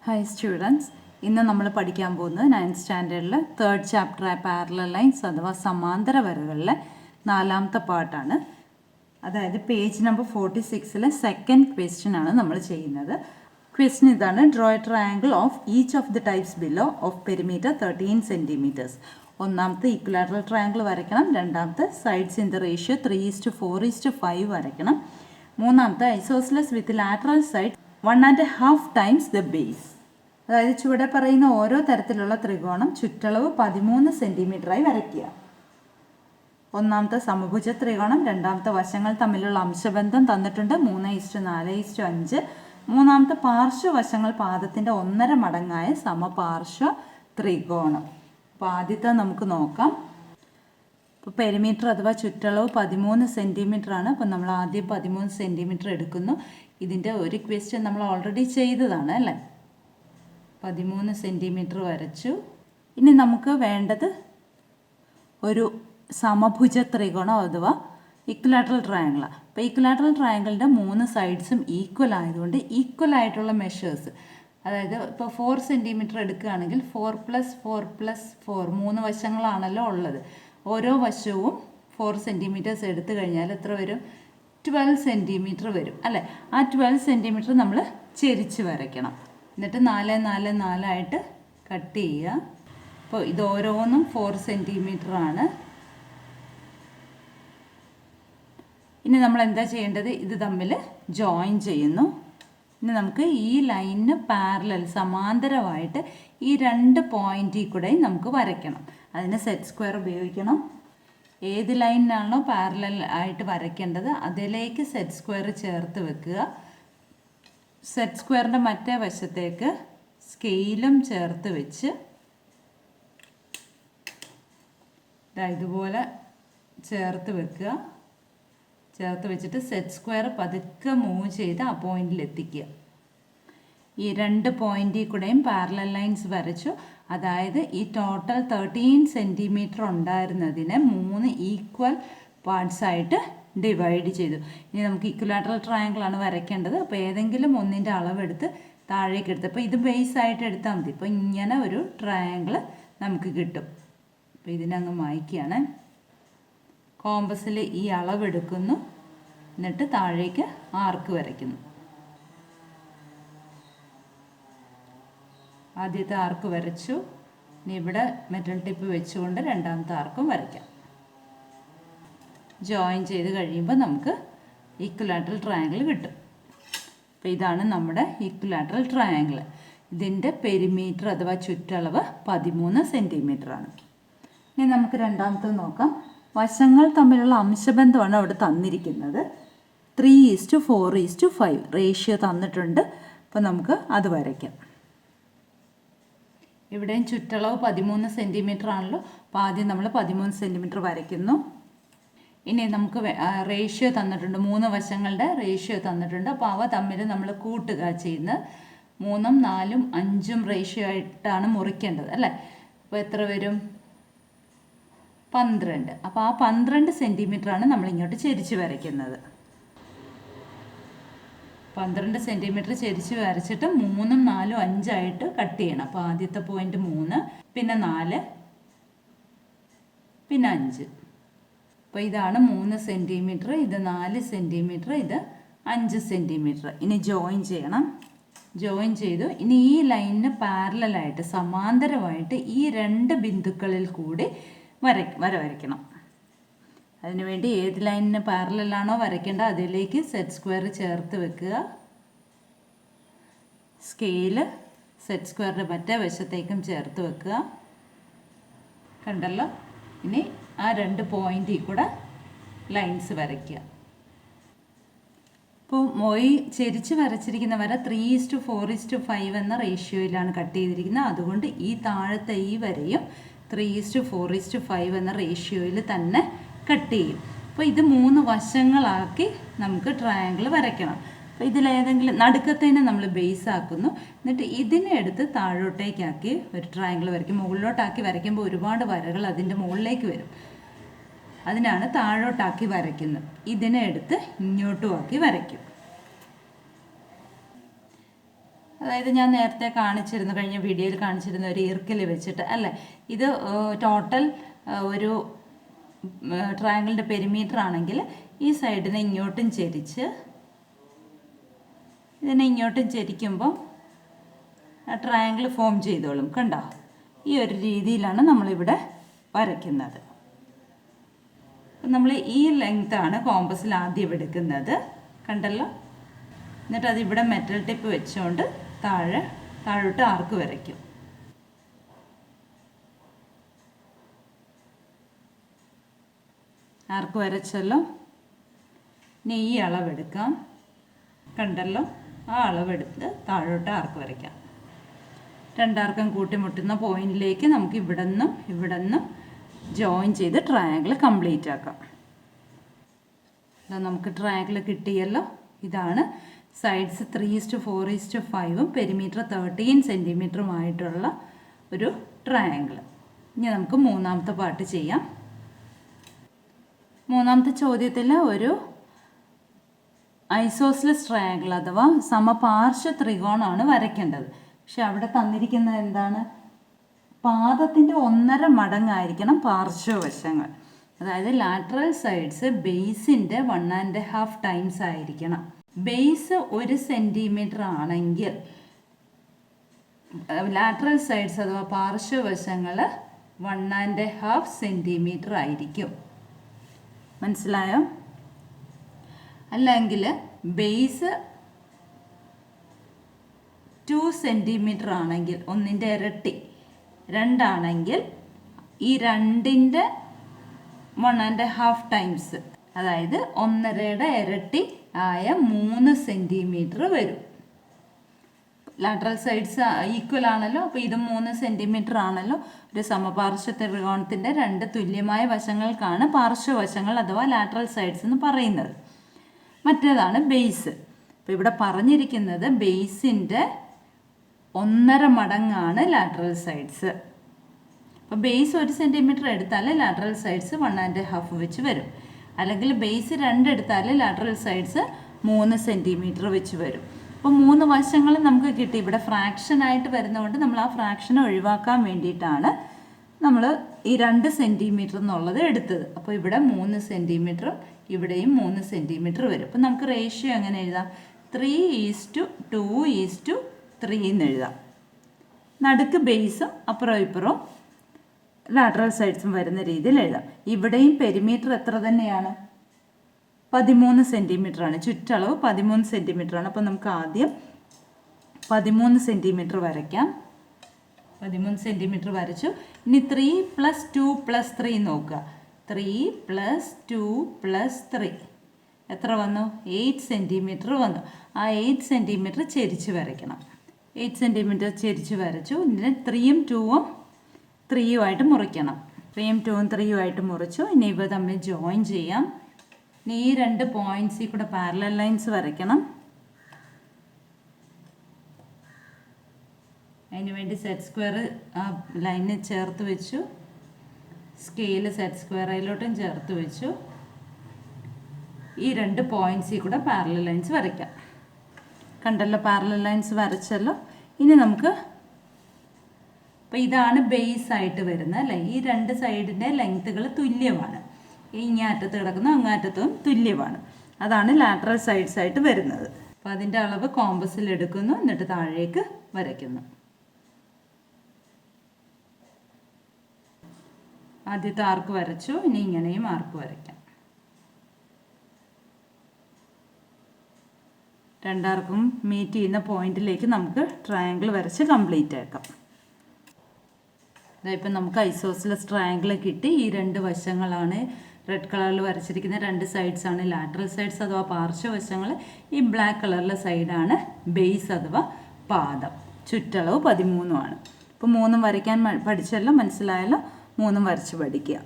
Hi students, ഇന്ന് നമ്മൾ പഠിക്കാൻ പോകുന്നത് 9th സ്റ്റാൻഡേർഡിലെ 3rd ചാപ്റ്ററായ പാരലൽ ലൈൻസ് അഥവാ സമാന്തര വരകളിലെ 4ാമത്തെ പാർട്ടാണ്. അതായത് പേജ് നമ്പർ 46-ലെ സെക്കൻഡ് ക്വസ്റ്റ്യൻ ആണ് നമ്മൾ ചെയ്യുന്നത്. ക്വസ്റ്റ്യൻ ഇതാണ്: draw A triangle of each of the types below of perimeter 13 centimetres. ഒന്നാമത്തെ ഈക്വലാറ്ററൽ ട്രയാങ്കിൾ വരയ്ക്കണം. രണ്ടാമത്തെ സൈഡ്സ് ഇൻ ദ റേഷ്യോ 3:4:5 വരയ്ക്കണം. മൂന്നാമത്തെ isosceles with lateral side 1.5 times the base. അതായത് ചുവടെ പറയുന്ന ഓരോ തരത്തിലുള്ള ത്രികോണം ചുറ്റളവ് 13 സെൻറ്റിമീറ്ററായി വരയ്ക്കുക. ഒന്നാമത്തെ സമഭുജ ത്രികോണം, രണ്ടാമത്തെ വശങ്ങൾ തമ്മിലുള്ള അംശബന്ധം തന്നിട്ടുണ്ട് 3:4:5. മൂന്നാമത്തെ പാർശ്വവശങ്ങൾ പാദത്തിൻ്റെ 1.5 മടങ്ങായ സമപാർശ്വ ത്രികോണം. അപ്പോൾ ആദ്യത്തെ നമുക്ക് നോക്കാം. ഇപ്പോൾ പെരിമീറ്റർ അഥവാ ചുറ്റളവ് 13 സെൻറ്റിമീറ്റർ ആണ്. അപ്പോൾ നമ്മൾ ആദ്യം 13 സെൻറ്റിമീറ്റർ എടുക്കുന്നു. ഇതിൻ്റെ ഒരു ക്വസ്റ്റ്യൻ നമ്മൾ ഓൾറെഡി ചെയ്തതാണ് അല്ലേ. 13 സെൻറ്റിമീറ്റർ വരച്ചു. ഇനി നമുക്ക് വേണ്ടത് ഒരു സമഭുജ ത്രികോണം അഥവാ ഇക്വലാറ്ററൽ ട്രയാങ്കിളാണ്. അപ്പോൾ ഇക്വലാറ്ററൽ ട്രയാങ്കിളിൻ്റെ 3 സൈഡ്സും ഈക്വൽ ആയതുകൊണ്ട് ഈക്വൽ ആയിട്ടുള്ള മെഷേഴ്സ്, അതായത് ഇപ്പോൾ 4 സെൻറ്റിമീറ്റർ എടുക്കുകയാണെങ്കിൽ 4+4+4 3 വശങ്ങളാണല്ലോ ഉള്ളത്. ഓരോ വശവും 4 സെൻറ്റിമീറ്റേഴ്സ് എടുത്തു കഴിഞ്ഞാൽ എത്ര വരും? 12 സെൻറ്റിമീറ്റർ വരും അല്ലേ. ആ 12 സെൻറ്റിമീറ്റർ നമ്മൾ ചെരിച്ച് വരയ്ക്കണം. എന്നിട്ട് 4×4 ആയിട്ട് കട്ട് ചെയ്യുക. അപ്പോൾ ഇത് ഓരോന്നും 4 സെൻറ്റിമീറ്റർ ആണ്. ഇനി നമ്മൾ എന്താ ചെയ്യേണ്ടത്? ഇത് തമ്മിൽ ജോയിൻ ചെയ്യുന്നു. ഇനി നമുക്ക് ഈ ലൈനിന് പാരലൽ സമാന്തരമായിട്ട് ഈ 2 പോയിന്റിൽ കൂടെ നമുക്ക് വരയ്ക്കണം. അതിന് സെറ്റ് സ്ക്വയർ ഉപയോഗിക്കണം. ഏത് ലൈനിനാണോ പാരലൽ ആയിട്ട് വരയ്ക്കേണ്ടത് അതിലേക്ക് സെറ്റ് സ്ക്വയർ ചേർത്ത് വെക്കുക. സെറ്റ് സ്ക്വയറിൻ്റെ മറ്റേ വശത്തേക്ക് സ്കെയിലും ചേർത്ത് വെച്ച് ഇതുപോലെ ചേർത്ത് വെക്കുക. ചേർത്ത് വെച്ചിട്ട് സെറ്റ് സ്ക്വയർ പതുക്കെ മൂവ് ചെയ്ത് ആ പോയിന്റിൽ എത്തിക്കുക. ഈ 2 പോയിന്റിൽ കൂടെയും പാരലൽ ലൈൻസ് വരച്ചു. അതായത് ഈ ടോട്ടൽ 13 സെൻറ്റിമീറ്റർ ഉണ്ടായിരുന്നതിനെ 3 ഈക്വൽ പാർട്സ് ആയിട്ട് ഡിവൈഡ് ചെയ്തു. ഇനി നമുക്ക് ഇക്വലാറ്ററൽ ട്രയാങ്കിൾ ആണ് വരയ്ക്കേണ്ടത്. അപ്പോൾ ഏതെങ്കിലും ഒന്നിൻ്റെ അളവെടുത്ത് താഴേക്ക് എടുത്ത്, അപ്പോൾ ഇത് ബേസ് ആയിട്ട് എടുത്താൽ മതി. ഇപ്പോൾ ഇങ്ങനെ ഒരു ട്രയാങ്കിൾ നമുക്ക് കിട്ടും. അപ്പോൾ ഇതിനങ്ങ് മായ്ക്കുകയാണ്. കോമ്പസിൽ ഈ അളവെടുക്കുന്നു, എന്നിട്ട് താഴേക്ക് ആർക്ക് വരയ്ക്കുന്നു. ആദ്യത്തെ ആർക്ക് വരച്ചു. ഇനി ഇവിടെ മെറ്റൽ ടിപ്പ് വെച്ചുകൊണ്ട് രണ്ടാമത്തെ ആർക്കും വരയ്ക്കാം. ജോയിൻ ചെയ്ത് കഴിയുമ്പോൾ നമുക്ക് ഈക്വലാറ്ററൽ ട്രയാങ്കിൾ കിട്ടും. അപ്പോൾ ഇതാണ് നമ്മുടെ ഈക്വലാറ്ററൽ ട്രയാങ്കിൾ. ഇതിൻ്റെ പെരിമീറ്റർ അഥവാ ചുറ്റളവ് 13 സെൻറ്റിമീറ്റർ ആണ്. ഇനി നമുക്ക് രണ്ടാമത്തെ നോക്കാം. വശങ്ങൾ തമ്മിലുള്ള അംശബന്ധമാണ് അവിടെ തന്നിരിക്കുന്നത്. 3:4:5 റേഷ്യോ തന്നിട്ടുണ്ട്. അപ്പോൾ നമുക്ക് അത് വരയ്ക്കാം. ഇവിടെയും ചുറ്റളവ് 13 സെൻറ്റിമീറ്റർ ആണല്ലോ. അപ്പോൾ ആദ്യം നമ്മൾ 13 സെൻറ്റിമീറ്റർ വരയ്ക്കുന്നു. ഇനി നമുക്ക് റേഷ്യോ തന്നിട്ടുണ്ട്, 3 വശങ്ങളുടെ റേഷ്യോ തന്നിട്ടുണ്ട്. അപ്പോൾ അവ തമ്മിൽ നമ്മൾ കൂട്ടുക ചെയ്യുന്നത്. 3ഉം 4ഉം 5ഉം റേഷ്യോ ആയിട്ടാണ് മുറിക്കേണ്ടത് അല്ലേ. അപ്പോൾ എത്ര വരും? 12. അപ്പോൾ ആ 12 സെൻറ്റിമീറ്ററാണ് നമ്മൾ ഇങ്ങോട്ട് ചെരിച്ച് വരയ്ക്കുന്നത്. 12 സെൻറ്റിമീറ്റർ ചെരിച്ച് വരച്ചിട്ട് 3ഉം 4ഉം 5ആയിട്ട് കട്ട് ചെയ്യണം. അപ്പോൾ ആദ്യത്തെ പോയിന്റ് 3, പിന്നെ 4, പിന്നെ 5. അപ്പോൾ ഇതാണ് 3 സെൻറ്റിമീറ്റർ, ഇത് 4 സെൻറ്റിമീറ്റർ, ഇത് 5 സെൻറ്റിമീറ്റർ. ഇനി ജോയിൻ ചെയ്യണം. ജോയിൻ ചെയ്തു. ഇനി ഈ ലൈനിന് പാരലലായിട്ട് സമാന്തരമായിട്ട് ഈ 2 ബിന്ദുക്കളിൽ കൂടി വരയ്ക്കണം. അതിനുവേണ്ടി ഏത് ലൈനിന് പാരലലാണോ വരയ്ക്കേണ്ടത് അതിലേക്ക് സെറ്റ് സ്ക്വയർ ചേർത്ത് വെക്കുക. സ്കെയില് സെറ്റ് സ്ക്വയറിൻ്റെ മറ്റേ വശത്തേക്കും ചേർത്ത് വെക്കുക. കണ്ടല്ലോ. ഇനി ആ 2 പോയിന്റിൽ കൂടെ ലൈൻസ് വരയ്ക്കുക. ഇപ്പോൾ ഈ ചെരിച്ച് വരച്ചിരിക്കുന്ന വര 3:4:5 എന്ന റേഷ്യോയിലാണ് കട്ട് ചെയ്തിരിക്കുന്നത്. അതുകൊണ്ട് ഈ താഴത്തെ ഈ വരയും 3:4:5 എന്ന റേഷ്യോയിൽ തന്നെ കട്ട് ചെയ്യും. അപ്പോൾ ഇത് 3 വശങ്ങളാക്കി നമുക്ക് ട്രയാങ്കിൾ വരയ്ക്കണം. അപ്പോൾ ഇതിലേതെങ്കിലും നടുക്കത്തേനെ നമ്മൾ ബേസ് ആക്കുന്നു. എന്നിട്ട് ഇതിനെ എടുത്ത് താഴോട്ടേക്കാക്കി ഒരു ട്രയാങ്കിൾ വരയ്ക്കും. മുകളിലോട്ടാക്കി വരയ്ക്കുമ്പോൾ ഒരുപാട് വരകൾ അതിൻ്റെ മുകളിലേക്ക് വരും. അതിനാണ് താഴോട്ടാക്കി വരയ്ക്കുന്നത്. ഇതിനെ എടുത്ത് ഇങ്ങോട്ടും ആക്കി വരയ്ക്കും. അതായത് ഞാൻ നേരത്തെ കാണിച്ചിരുന്നു, കഴിഞ്ഞ വീഡിയോയിൽ കാണിച്ചിരുന്ന ഒരു ഈർക്കിൽ വെച്ചിട്ട് അല്ലേ. ഇത് ടോട്ടൽ ഒരു ട്രയാങ്കിളിൻ്റെ പെരിമീറ്റർ ആണെങ്കിൽ ഈ സൈഡിനെ ഇങ്ങോട്ടും ചെരിച്ച് ഇതിനെ ഇങ്ങോട്ടും ചെരിക്കുമ്പോൾ ട്രയാങ്കിൾ ഫോം ചെയ്തോളും. കണ്ടോ? ഈ ഒരു രീതിയിലാണ് നമ്മളിവിടെ വരയ്ക്കുന്നത്. നമ്മൾ ഈ ലെങ്ത്താണ് കോമ്പസിൽ ആദ്യം എടുക്കുന്നത്, കണ്ടല്ലോ. എന്നിട്ട് അതിവിടെ മെറ്റൽ ടിപ്പ് വെച്ചുകൊണ്ട് താഴോട്ട് ആർക്ക് വരയ്ക്കും. ആർക്ക് വരച്ചല്ലോ. ഇനി ഈ അളവെടുക്കാം, കണ്ടല്ലോ. ആ അളവെടുത്ത് താഴോട്ട് ആർക്ക് വരയ്ക്കാം. രണ്ടാർക്കും കൂട്ടിമുട്ടുന്ന പോയിന്റിലേക്ക് നമുക്ക് ഇവിടെ നിന്നും ജോയിൻ ചെയ്ത് ട്രയാങ്കിൾ കംപ്ലീറ്റ് ആക്കാം. നമുക്ക് ട്രയാങ്കിൾ കിട്ടിയല്ലോ. ഇതാണ് സൈഡ്സ് 3:4:5 പെരിമീറ്റർ 13 സെൻറ്റിമീറ്ററുമായിട്ടുള്ള ഒരു ട്രയാങ്കിൾ. ഇനി നമുക്ക് മൂന്നാമത്തെ പാർട്ട് ചെയ്യാം. മൂന്നാമത്തെ ചോദ്യത്തിൽ ഒരു ഐസോസ്ലിസ് ട്രയാങ്കിൾ അഥവാ സമപാർശ്വ ത്രികോണമാണ് വരയ്ക്കേണ്ടത്. പക്ഷെ അവിടെ തന്നിരിക്കുന്നത് എന്താണ്? പാദത്തിൻ്റെ 1.5 മടങ്ങായിരിക്കണം പാർശ്വവശങ്ങൾ. അതായത് ലാറ്ററൽ സൈഡ്സ് ബേസിൻ്റെ 1.5 ടൈംസ് ആയിരിക്കണം. ബേസ് 1 സെൻറ്റിമീറ്റർ ആണെങ്കിൽ ലാറ്ററൽ സൈഡ്സ് അഥവാ പാർശ്വവശങ്ങൾ 1.5 സെൻറ്റിമീറ്റർ ആയിരിക്കും. മനസ്സിലായോ? അല്ലെങ്കിൽ ബേസ് 2 സെൻറ്റിമീറ്റർ ആണെങ്കിൽ, 1ൻ്റെ ഇരട്ടി 2 ആണെങ്കിൽ ഈ 2ൻ്റെ 1.5 ടൈംസ്, അതായത് 1.5യുടെ ഇരട്ടി ആയ 3 സെൻറ്റിമീറ്റർ വരും. ലാറ്ററൽ സൈഡ്സ് ഈക്വൽ ആണല്ലോ, അപ്പോൾ ഇത് 3 സെൻറ്റിമീറ്റർ ആണല്ലോ. ഒരു സമപാർശ്വ ത്രികോണത്തിൻ്റെ 2 തുല്യമായ വശങ്ങൾക്കാണ് പാർശ്വവശങ്ങൾ അഥവാ ലാറ്ററൽ സൈഡ്സ് എന്ന് പറയുന്നത്. മറ്റേതാണ് ബേസ്. അപ്പോൾ ഇവിടെ പറഞ്ഞിരിക്കുന്നത് ബേസിൻ്റെ 1.5 മടങ്ങാണ് ലാറ്ററൽ സൈഡ്സ്. അപ്പോൾ ബേസ് 1 സെൻറ്റിമീറ്റർ എടുത്താൽ ലാറ്ററൽ സൈഡ്സ് 1.5 വെച്ച് വരും. അല്ലെങ്കിൽ ബേസ് 2 എടുത്താൽ ലാറ്ററൽ സൈഡ്സ് 3 സെൻറ്റിമീറ്റർ വെച്ച് വരും. അപ്പോൾ 3 വശങ്ങൾ നമുക്ക് കിട്ടി. ഇവിടെ ഫ്രാക്ഷനായിട്ട് വരുന്നതുകൊണ്ട് നമ്മൾ ആ ഫ്രാക്ഷൻ ഒഴിവാക്കാൻ വേണ്ടിയിട്ടാണ് നമ്മൾ ഈ 2 സെൻറ്റിമീറ്റർ എന്നുള്ളത് എടുത്തത്. അപ്പോൾ ഇവിടെ 3 സെൻറ്റിമീറ്ററും ഇവിടെയും 3 സെൻറ്റിമീറ്റർ വരും. അപ്പോൾ നമുക്ക് റേഷ്യോ എങ്ങനെ എഴുതാം? 3:2:3 എന്ന് എഴുതാം. നടുക്ക് ബേസും അപ്പുറം ഇപ്പുറവും ലാറ്ററൽ സൈഡ്സും വരുന്ന രീതിയിൽ എഴുതാം. ഇവിടെയും പെരിമീറ്റർ എത്ര തന്നെയാണ്? 13 സെൻറ്റിമീറ്റർ ആണ്. ചുറ്റളവ് 13 സെൻറ്റിമീറ്റർ ആണ്. അപ്പോൾ നമുക്ക് ആദ്യം 13 സെൻറ്റിമീറ്റർ വരയ്ക്കാം. 13 സെൻറ്റിമീറ്റർ വരച്ചു. ഇനി 3+2+3 നോക്കുക. 3+2+3 എത്ര വന്നു? 8 സെൻറ്റിമീറ്റർ വന്നു. ആ 8 സെൻറ്റിമീറ്റർ ചെരിച്ച് വരയ്ക്കണം. 8 സെൻറ്റിമീറ്റർ ചെരിച്ച് വരച്ചു. ഇതിന് 3ഉം 2ഉം 3ഉമായിട്ട് മുറിക്കണം. 3ഉം 2ഉം 3ഉമായിട്ട് മുറിച്ചു. ഇനി ഇവ തമ്മിൽ ജോയിൻ ചെയ്യാം. ഇനി ഈ 2 പോയിൻറ്റ്സിൽ കൂടെ പാരലൽ ലൈൻസ് വരയ്ക്കണം. അതിന് വേണ്ടി സെറ്റ് സ്ക്വയർ ആ ലൈനിന് ചേർത്ത് വെച്ചു. സ്കെയിൽ സെറ്റ് സ്ക്വയറിലോട്ടും ചേർത്ത് വെച്ചു. ഈ 2 പോയിൻറ്റ്സിൽ കൂടെ പാരലൽ ലൈൻസ് വരയ്ക്കാം. കണ്ടല്ലോ, പാരലൽ ലൈൻസ് വരച്ചല്ലോ. ഇനി നമുക്ക്, അപ്പോൾ ഇതാണ് ബേസ് ആയിട്ട് വരുന്നത് അല്ലേ. ഈ 2 സൈഡിൻ്റെ ലെങ്ത്തുകൾ തുല്യമാണ്. ഇങ്ങാറ്റത്ത് കിടക്കുന്ന അങ്ങാറ്റത്തും തുല്യമാണ്. അതാണ് ലാറ്ററൽ സൈഡ്സ് ആയിട്ട് വരുന്നത്. അപ്പോൾ അതിൻ്റെ അളവ് കോമ്പസിൽ എടുക്കുന്നു, എന്നിട്ട് താഴേക്ക് വരയ്ക്കുന്നു. ആദ്യത്തെ ആർക്ക് വരച്ചു. ഇനി ഇങ്ങനെയും ആർക്ക് വരയ്ക്കാം. രണ്ടാർക്കും മീറ്റ് ചെയ്യുന്ന പോയിന്റിലേക്ക് നമുക്ക് ട്രയാങ്കിൾ വരച്ച് കംപ്ലീറ്റ് ആക്കാം. ഇപ്പം നമുക്ക് ഐസോസിലസ് ട്രയാങ്കിൾ കിട്ടി. ഈ 2 വശങ്ങളാണ് റെഡ് കളറിൽ വരച്ചിരിക്കുന്ന 2 സൈഡ്സ് ആണ് ലാറ്ററൽ സൈഡ്സ് അഥവാ പാർശ്വവശങ്ങൾ. ഈ ബ്ലാക്ക് കളറിലെ സൈഡാണ് ബേസ് അഥവാ പാദം. ചുറ്റളവ് 13 ആണ്. ഇപ്പോൾ 3 വരയ്ക്കാൻ പഠിച്ചല്ലോ, മനസ്സിലായല്ലോ. 3 വരച്ച് പഠിക്കുക.